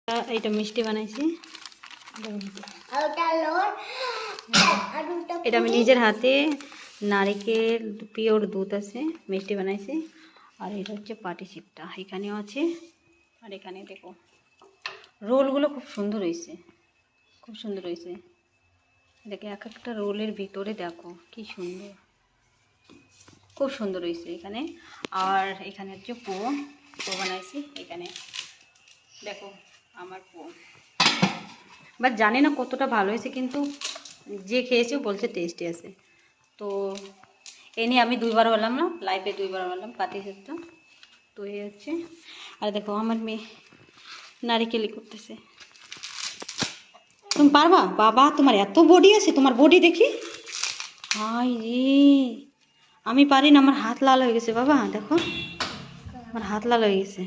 এইটা মিষ্টি বানাইছি, এটা আমি নিজের হাতে নারকেল পিওর দুধ আছে মিষ্টি বানাইছি। আর এটা হচ্ছে পাটি সিপটা, এখানেও আছে। আর এখানে দেখো রোলগুলো খুব সুন্দর হয়েছে, খুব সুন্দর হয়েছে। দেখে এক একটা রোলের ভিতরে দেখো কি সুন্দর, খুব সুন্দর হয়েছে এখানে। আর এখানে হচ্ছে পো বানাইছি। এখানে দেখো আমার পো, বাট জানি না কতটা ভালো হয়েছে, কিন্তু যে খেয়েছে বলছে টেস্টি আছে। তো এ নিয়ে আমি দুইবার বললাম না, লাইভে দুইবার বললাম পাতি সেদ্ধ। তো এই হচ্ছে। আর দেখো আমার মেয়ে নারিকেলি করতেছে। তুমি পারবা? বাবা তোমার এত বডি আছে, তোমার বডি দেখি। হাই রে, আমি পারি না, আমার হাত লাল হয়ে গেছে বাবা। দেখো আমার হাত লাল হয়ে গেছে।